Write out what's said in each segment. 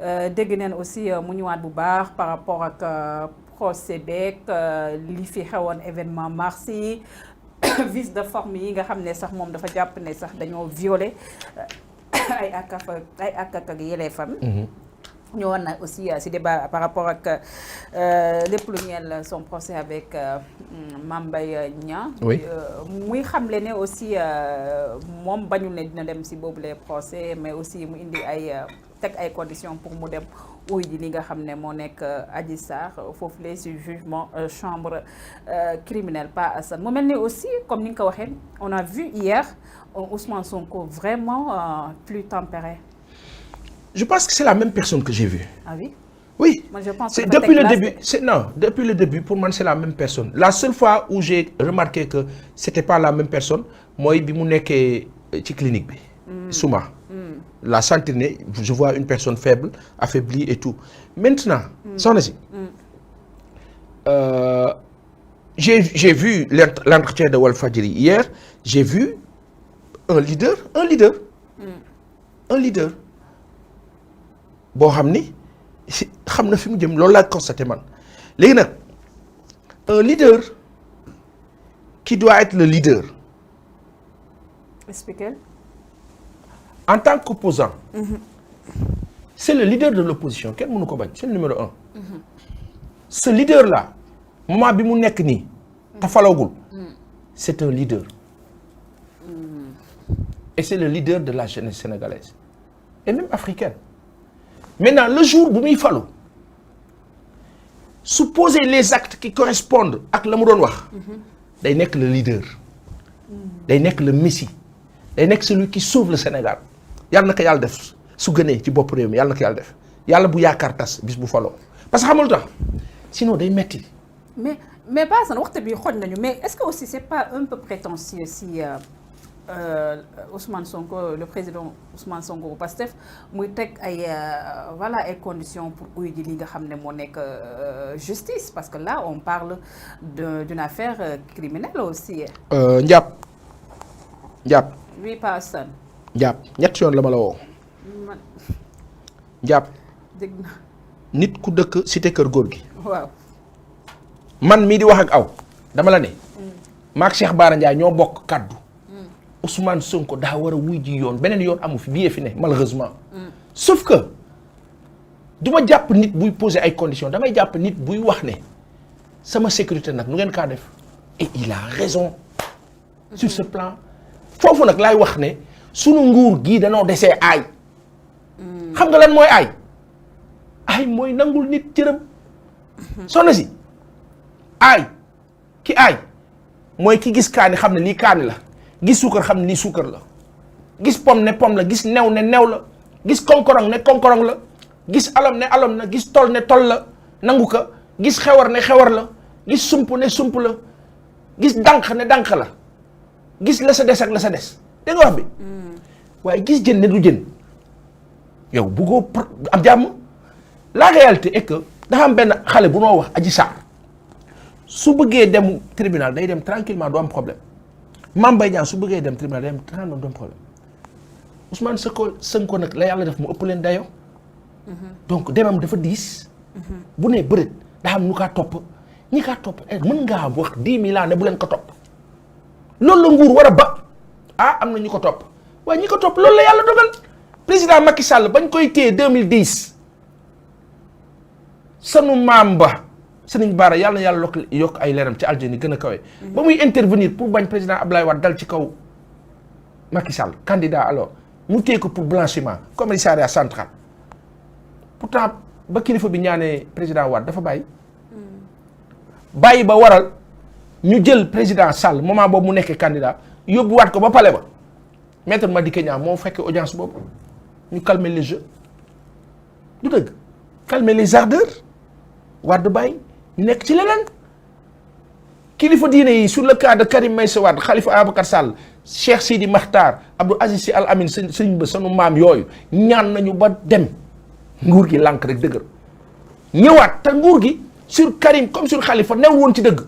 dégg neen aussi mu ñëwaat bu baax par rapport ak procès beeg li fi xewoon événement mars yi vice de forme yi nga xam ne sax moom dafa jàpp ne sax dañoo violé ay ak yelleefam. ñëwoon na aussi si débat par rapport ak lépp lu ñeel son procès avec Mame Mbaye Niang. Oui. muy xamle ne aussi moom bañul ne dina dem si boobu les procès mais aussi mu indi ay teg ay conditions pour mu dem uy ji li nga xam ne moo nekk Adji Sarr foofu la si jugement chambre criminelle pas Assane mu mel ni aussi comme ni nga ko waxee on a vu hier Ousmane Sonko vraiment plus tempéré. Je pense que c'est la même personne que j'ai vue. Ah oui? Oui. Moi, je pense c'est que depuis le début. Non, depuis le début, pour moi, c'est la même personne. La seule fois où j'ai remarqué que c'était pas la même personne, moi, bi mu nekkee ci clinique bi. Souma. La sentinelle, je vois une personne faible, affaiblie et tout. Maintenant, soxna si. J'ai vu l'entretien de Walfadjri hier. J'ai vu un leader. boo xam ni xam na fi mu jëm loolu laa constaté man léegi nag un leader qui doit être le leader. Expliquez. En tant qu'opposant, c'est le leader de l'opposition kenn mënu ko bañ c'est le numéro 1. Ce leader là moment bi mu nekk nii te falagul c'est un leader. Et c'est le leader de la jeunesse sénégalaise et même africaine. Maintenant le jour bu muy falu su poser les actes qui correspondent ak la mu doon wax day nekk le leader day nekk le messie day nekk celui qui sauve le Sénégal yàlla na ko yàlla def su gënee ci bopp réew mi yàlla na ko yàlla def yàlla bu yaakaar tas bis bu faloo parce que xamul tax sinon day metti mais pas san waxtu bi xooj nañu mais est-ce que aussi c'est pas un peu prétentieux si Ousmane Sonko le président Ousmane Sonko bu Pastef muy teg ay voilà ay conditions pour uy ji li nga xam ne moo nekk justice parce que là on parle d'une affaire criminelle aussi. Ndiap. oui pas Assane. Ndiap ñett yoon la ma la woo. man. dégg na. nit ku dëkk cité kër góor gi. waaw. man mii di wax ak aw dama la ne. maak Cheikh Bara Ndiaye ñoo bokk kaddu. Ousmane Sonko daa war a wuy ji yoon beneen yoon amu fi bii fi ne malheureusement. Sauf que du ma jàpp nit buy poser ay conditions damay jàpp nit buy wax ne sama sécurité nag nu ngeen kaa def et il a raison. Sur ce plan foofu nag laay wax ne sunu nguur gii danoo desee aay. xam nga lan mooy aay. aay mooy nangul nit cëram. soxna si aay ki aay mooy ki gis kaani xam ne lii kaani la. gis suukar xam ne lii suukar la gis pom ne pom la gis new ne new la gis konkorong ne konkorong la gis alam ne alam na gis tol ne tol la nangu ko gis xewar ne xewar la gis sump ne sump la gis dànq ne dànq la gis la sa des ak la sa des dégg nga wax bi waaye gis jën ne du jën yow buggoo am jàmm la réalité est que dafa am benn xale bu noo wax Adji Sarr su bëggee dem tribunal day dem tranquillement du am problème Mame Mbaye Niang su bëggee dem tribunal day dem tranquillement du am problème Ousmane Sonko nag la yàlla def mu ëpp leen dayoo donc demam dafa diis bu nee bëreet daa am ñu kaa topp ñi kaa topp mën ngaa wax 10 000 ans ne bu leen ko topp loolu la nguur war a ba am na ñu ko topp waaye ñi ko topp loolu la yàlla dogal président Macky Sall bañ koy téye 2010 sanu maam ba Sëriñ Bara yàlla na yàlla yokk ay leeram ci aljani gën a kawe ba muy intervenir pour bañ président Abdoulaye Wade dal ci kaw Macky Sall candidat alors mu téye ko pour blanchiment commissariat central pourtant ba kilifa bi ñaanee président Wade dafa bàyyi ba waral ñu jël président Sall moment boobu mu nekkee candidat yóbbuwaat ko ba palais ba maître Madické Niang moo fekkee audience boobu ñu calmer les jeux du dëgg calmer les ardeurs Wade bàyyi ñu nekk ci leneen kilifa diine yi sur le cas de Karim Meïssa Wade Khalifa Ababacar Sall Cheikh Sidi Makhtar Abdou Aziz Sy Al Amin sëñ ba sunu maam yooyu ñaan nañu ba dem nguur gi lànk rek dëgër ñëwaat te nguur gi sur Karim comme sur Khalifa newul woon ci dëgg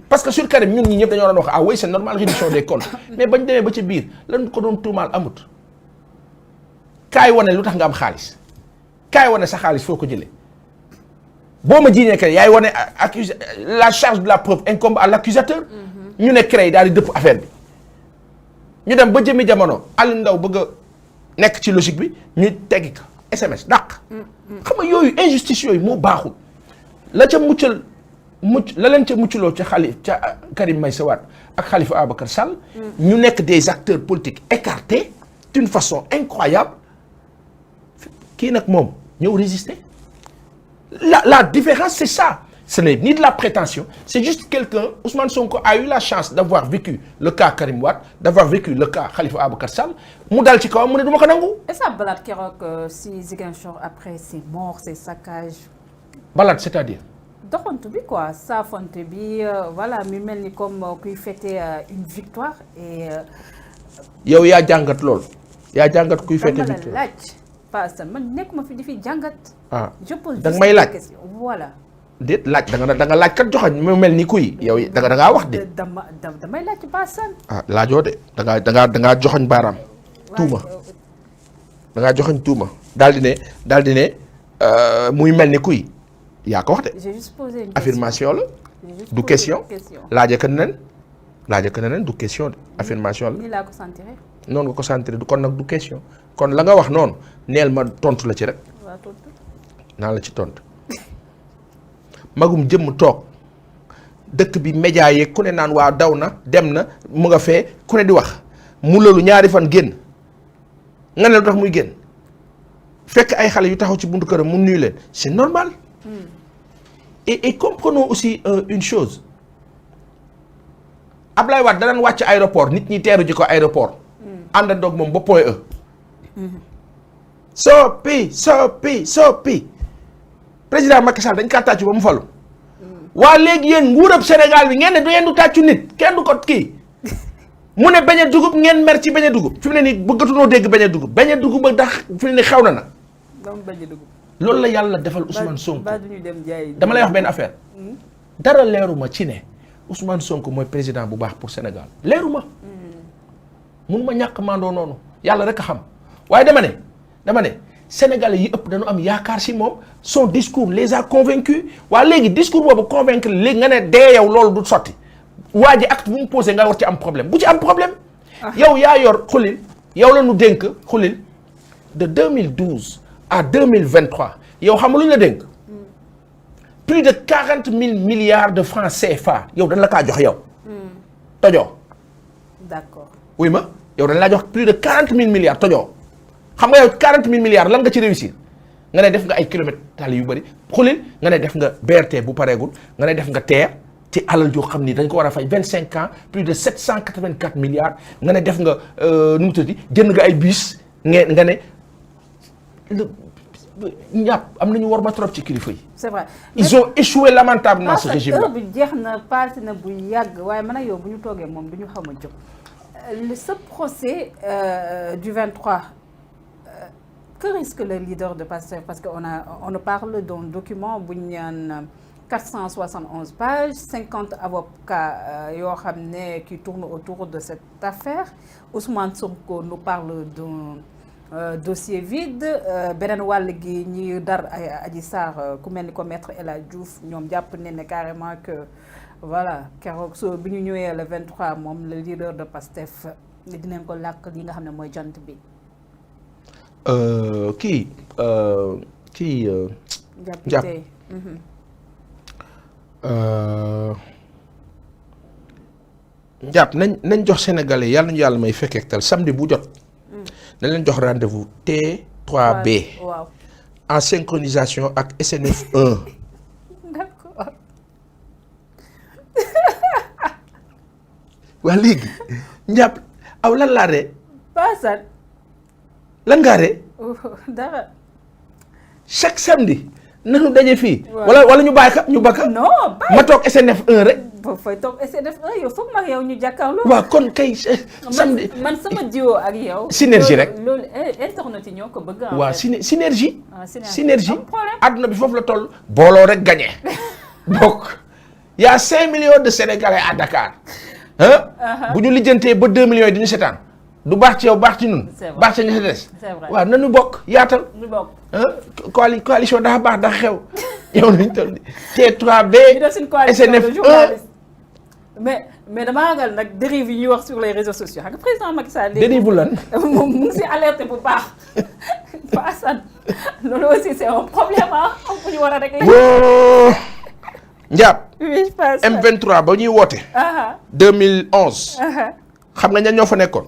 parce que sur Karim ñun ñi ñëpp dañoo doon wax oui c'est normal réduction des comptes mais bañ demee ba ci biir lan ko doon tuumaal amut kaay wane lu tax nga am xaalis kaay wane sa xaalis foo ko jëlee boo ma jiiñee que yaay wane la charge de la preuve incombe à l'accusateur ñu ne CREI daal di dëpp affaire bi ñu dem ba jëmi jamono Aliou Ndao bëgg a nekk ci logique bi ñu teggi ko SMS dàq. xam nga yooyu injustice yooyu moo baaxul la ca la leen ca muccloo ca Karim Meïssa Wade ak Khalifa Ababacar Sall. ñu nekk des acteurs politiques écartés d'une façon incroyable kii nag moom ñëw résister la différence c'est ça. Ce n'est ni de la prétention, c'est juste quelqu'un, Ousmane Sonko a eu la chance d'avoir vécu le cas Karim Wade, d'avoir vécu le cas Khalifa Ababacar Sall, mu dal ci kawam mu ne duma ko nangu. Et ça balade keroog si Ziguinchor après c'est mort, c'est saccage. Balade c'est-à-dire? Doxantu bi quoi, saafonte bi voilà mi mel ni comme kuy fêter une victoire et. yow yaa jàngat lool yaa jàngat kuy fêter victoire dama la laaj parce que man nekkuma fi di fi jàngat. ah je pose da nga may laaj voilà. déet laaj da nga laaj kat joxoñ mu mel ni kuy yow da ngaa wax de. damay laaj Bassane. ah laajoo de da ngaa joxoñ baaraam. tuuma da ngaa joxoñ tuuma daal di ne muy mel ni kuy yaa ko wax de. j'ai juste posé une affirmation la. du question laajee que neneen du question de affirmation la. nii laa ko sentir. noonu nga ko sentir du kon nag du question kon la nga wax noonu neel ma tontu la ci rek. waaw tontu. naa la ci tontu. magum jëmm toog dëkk bi média yeeg ku ne naan waa daw na dem na mu nga fee ku ne di wax mu loolu ñaari fan génn nga ne lu tax muy génn fekk ay xale yu taxaw ci buntu këram mu nuyu leen c'est normal. et comprenons aussi une chose Ablaye Wade da daan wàcc aéroport nit ñi teeru ji ko aéroport. àndandoog moom ba Point E. soppi président Macky Sall dañ kaa tàccu ba mu falu. waa léegi yéen nguurab Sénégal bi ngeen ne du ngeen du tàccu nit kenn du ko kii mu ne beñe dugub ngeen mer ci beñe dugub fi mu ne nii bëggatunoo dégg beñe dugub ba tax fi mu ne nii xew na na. loolu la yàlla defal Ousmane Sonko dama lay wax benn affaire. dara leeruma ci ne Ousmane Sonko mooy président bu baax pour Sénégal leeruma. mënuma ñàkk mandoo noonu yàlla rek a xam waaye dama ne Sénégalais yi ëpp dañu am yaakaar si moom son discours les a convaincus waa léegi discours boobu convaincre léegi nga ne dee yow loolu du sotti waa ji acte bu mu posé nga war ci am problème bu ci am problème. yow yaa yor xulil yow la ñu dénk xulil de 2012 à 2023 yow xam nga lu ñu la dénk. plus de 40 000 milliards de francs CFA yow dañ la kaa jox yow. tojoo. d'accord. wuy ma yow dañ laa jox plus de 40 000 milliards tojoo xam nga yow 40 000 milliards lan nga ci réussir nga ne def nga ay kilomètres tali yu bëri xulil nga ne def nga BRT bu pareegul nga ne def nga TER ci alal joo xam ni dañ ko war a fay 25 ans plus de 784 milliards nga ne def nga nu mu tuddati jënd nga ay bus nga ne ñàpp am nañu war ma trop ci kilifa yi. c'est vrai ils ont échoué lamentablement ce régime là. bi jeex na passé na bu yàgg waaye man ak yow bu ñu toogee moom du ñu xam a jóg. Ce procès du 23, que risque le leader de Pastef? Parce qu'on parle d'un document bu ñu naan 471 pages, 50 avocats qui tournent autour de cette affaire. Ousmane Sonko nous parle d'un dossier vide. beneen wàll gi ñi dar ay Adji Sarr ku mel ni ko maître El Hadji Diouf ñoom jàpp ne carrément que voilà keroog so bi ñu ñëwee le 23 moom le leader de Pastef dinañ ko làkk li nga xam ne mooy jant bi. Njàpp Njàpp nañ jox sénégalais yàlla nañu yàlla may fekkeek tal samedi bu jot. nañ leen jox rendez-vous T3B. waaw en synchronisation ak SNF 1. d'accord. waa léegi Njàpp aw lan laa de. Bassane. lan ngaa de. dara. chaque samedi nañu daje fii. wala ñu bàyyi ka ñu bakka. non bàyyi ma toog SNF 1 rek. boo fay toog SNF 1 yow foog ma yow ñu jàkkaarloo. waaw kon kay samedi. man sama jiwoo ak yow. synergie rek loolu internet yi ñoo ko bëgg. waaw synergie. synergie. àdduna bi foofu la toll. booloo rek gagné. donc y a 5 millions de Sénégalais à Dakar. bu ñu lijjantee ba 2 millions yi di ñu seetaan du baax ci yow baax ci ñun. C'est vrai. baax ci ña ca des. C'est vrai. waaw nañu bokk yaatal. ñu bokk. coalition dafa baax dafa xew yow nañu toll T3B. ñu def suñu coalition SNF de journalistes. mais dama ragal nag dérive yi ñuy wax sur les réseaux sociaux xam nga président Macky Sall. dérive lan. moom mu ngi si alerté bu baax. Ba Assane loolu aussi c'est un problème ah bu ñu war a régler. wóo. Ndiab. oui je pense. M23 ba ñuy woote. 2011. xam nga ñan ñoo fa nekkoon.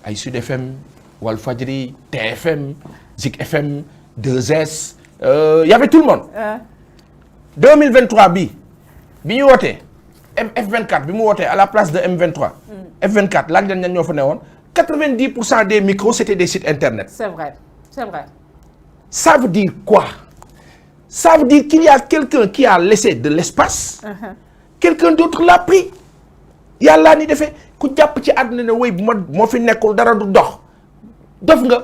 ay Sud FM Walfadjri TFM Zik FM 2S y avait tout le monde. 2023 bi ñu wootee F24 bi mu wootee à la place de M23. F24 laaj leen ñan ñoo fa newoon 90% des micros c'était des sites internet. c'est vrai c'est vrai. Ça veut dire quoi? Ça veut dire qu'il y a quelqu'un qui a laissé de l'espace. Quelqu'un d'autre l'a pris. yàllaa ni defee ku jàpp ci àdduna ne woy bu ma moo fi nekkul dara du dox dof nga.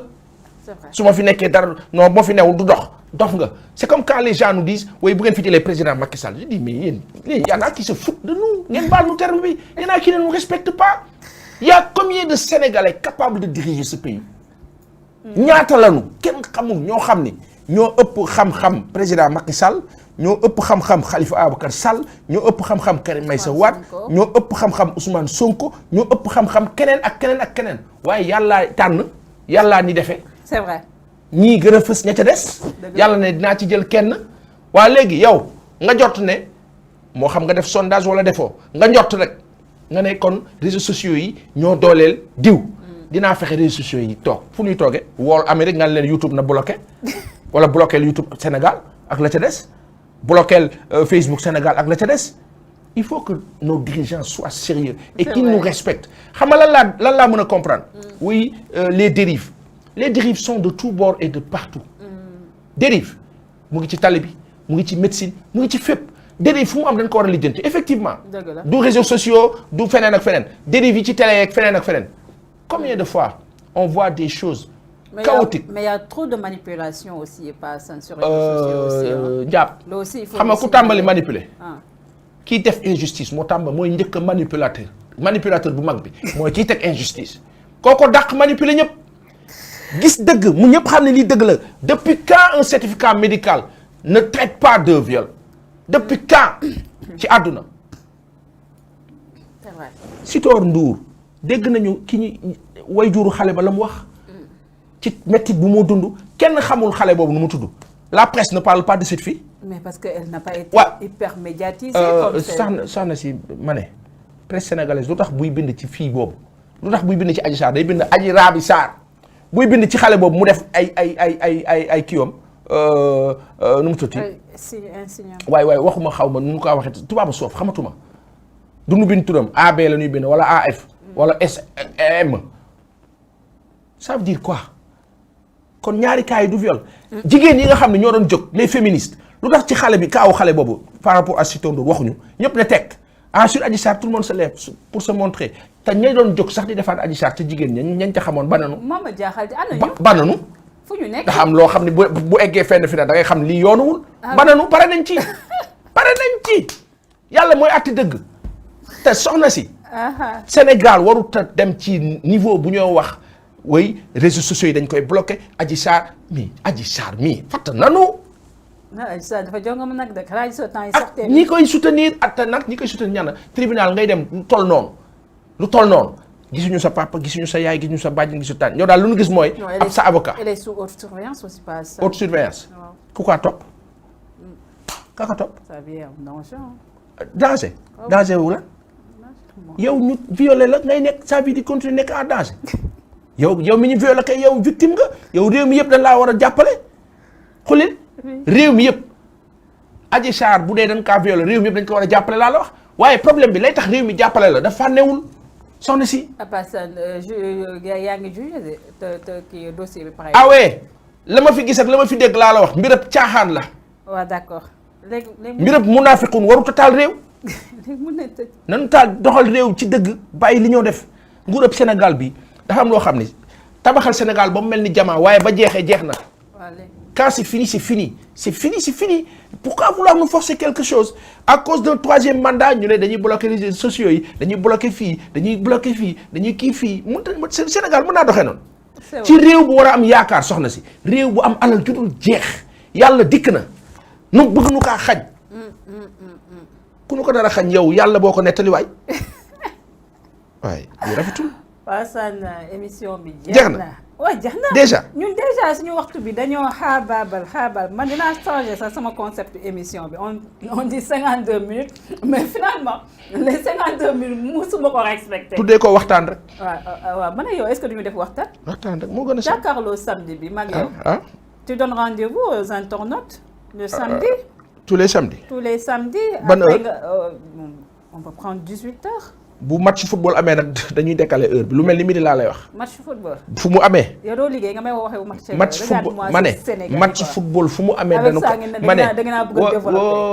c'est vrai. su ma fi nekkee dara non moo fi newul du dox dof nga c'est comme quand les gens nous disent woy bu ngeen fi jëlee président Macky Sall je dis mais yéen y en a qui se foutent de nous ngeen baal nu terme bi y en a qui ne nous respectent pas. Il y a combien de Sénégalais capables de diriger ce pays. ñaata lañu kenn xamul ñoo xam ni ñoo ëpp xam-xam président Macky Sall. ñoo ëpp xam-xam Khalifa Ababacar Sall ñoo ëpp xam-xam Karim Meïssa Wade ñoo ëpp xam-xam Ousmane Sonko ñoo ëpp xam-xam keneen ak keneen ak keneen waaye yàllaa tànn yàllaa ni defee. c'est vrai. ñii gën a fës ña ca des. yàlla ne dinaa ci jël kenn. waa léegi yow nga jot ne moo xam nga def sondage wala defoo nga njort rek nga ne kon réseaux sociaux yi ñoo dooleel diw. dinaa fexe réseaux sociaux yi toog fu ñuy toogee wool Amérique nga leen YouTube na bloqué wala bloqué YouTube Sénégal ak la ca des. bloquer Facebook Sénégal ak la ca des il faut que nos dirigeants soient sérieux et qu'ils nous respectent xam nga lan laa mën a comprendre oui les dérives sont de tous bords et de partout dérive mu ngi ci tali bi mu ngi ci médecine mu ngi ci fépp dérive fu mu am dañ ko war a lijjanti effectivement du réseaux sociaux du feneen ak feneen dérive yi ci télé ak feneen ak feneen combien de fois on voit des choses chaotique. Mais il y a trop de manipulation aussi et pas sur les réseaux sociaux aussi. Ndiab. Là aussi il faut. xam nga ku tàmbali manipuler. Ah. kii def injustice moo tàmbali mooy njëkk a manipulateur bu mag bi mooy kii teg injustice. kooko dàq manipuler ñëpp gis dëgg mu ñëpp xam ne lii dëgg la depuis quand un certificat médical ne traite pas de viol depuis quand ci àdduna. C'est vrai. Sitor Ndour dégg nañu ki ñu wayjuru xale ba la mu wax. ci métti bu mu dund kenn xamul xale boobu nu mu tudd la presse ne parle pas de cette fille. mais parce que elle n'a pas été hyper médiatisée. soxna si ma ne presse sénégalaise lu tax buy bind ci fille boobu lu tax buy bind ci Adji Sarr day bind Adji Rabi Sarr buy bind ci xale boobu mu def ay kiiwam nu mu tudd. waay waxuma xaw ma nu mu ko waxee tubaabu soof xamatuma du nu bind turam AB la ñuy bind wala AF wala SM ça veut dire quoi. kon ñaari cas yi du viol jigéen yi nga xam ne ñoo doon jóg les féministes lu tax ci xale bi kaawu xale boobu par rapport à Sitor Ndour waxuñu ñëpp ne teg sur Adji Sarr tout le monde se lève pour se montrer te ñay doon jóg sax di defaat Adji Sarr te jigéen ñañ ca xamoon bananu moom a jaaxal di ana ñu bananu fu ñu nekk nga xam loo xam ne bu eggee fenn fi ne da ngay xam lii yoonuwul bananu pare nañ ci yàlla mooy atti dëgg te soxna si Sénégal warut a dem ci niveau bu ñoo wax oui réseaux sociaux yi dañ koy bloqué Adji Sarr mii fatt nanu. Adji Sarr dafa jonga ma nag de xanaa gisoo temps yi sax tey ñi koy soutenir ñi koy soutenir ñaan tribunal ngay dem lu toll noonu gisuñu sa papa gisuñu sa yaay gisuñu sa bàjjen gisuñu tànn ñoo daal lu ñu gis mooy. ab sa avocat elle est sous haute surveillance aussi pas ça. haute surveillance. ku ko topp. ka ko topp. ça vient danger. danger wu la. yow ñu violé la ngay nekk sa vie di continuer nekk en danger. yow mi ñu violé kay yow victime nga yow réew mi yëpp dañ laa war a jàppale xulil réew mi yëpp Adji Sarr bu dee dañ kaa violé réew mi yëpp dañ ko war a jàppale laa la wax waaye problème bi lay tax réew mi jàppale la dafa newul soxna si. yaa ngi jugé te kii dossier bi pare. ah ouais la ma fi gis ak la ma fi dégg laa la wax mbirab caaxaan la. waaw d'accord léegi mbirab munaafiqun warut a taal réew. léegi mun nañ tëj. nanu taal doxal réew ci dëgg bàyyi li ñoo def nguurab Sénégal bi. dafa am loo xam ni tabaxal Sénégal ba mu mel ni jamaa waaye ba jeexee jeex na. Allez. Quand c'est fini, c'est fini. C'est fini, c'est fini. Pourquoi vouloir nous forcer quelque chose? À cause d'un troisième mandat, nous allons bloquer les réseaux sociaux, nous bloquer filles, nous bloquer filles, nous qui filles. Sénégal, nous avons ci réew bu war a am yaakaar soxna si réew bu am alal judul jeex yàlla dikk na nu bëgg nu kaa xañ ku nu ko dara xañ yow yàlla boo ko nettali waay waaye yu rafetul Paasan émission bi jeex na waaw jeex na déjà ñun déjà suñu waxtu bi dañoo xaabal man dinaa changer sax sama concept émission bi on dit 52 minutes mais finalement les 52 minutes musuma ko respecté. tuddee ko waxtaan rek waaw man ak yow est-ce que duñu def waxtaan rek moo gën a jàkkaarloo samedi bi mag yow tu donnes rendez-vous aux internautes le samedi tous les samedis ban heure on peut prendre 18h. bu match football amee nag dañuy décaler heure bi lu mel ni midi laa lay wax. match football. fu mu amee. yow doo liggéey nga may waxee match football ma ne match football fu mu amee. dañu ko ma ne da nga naa bëgg a développer.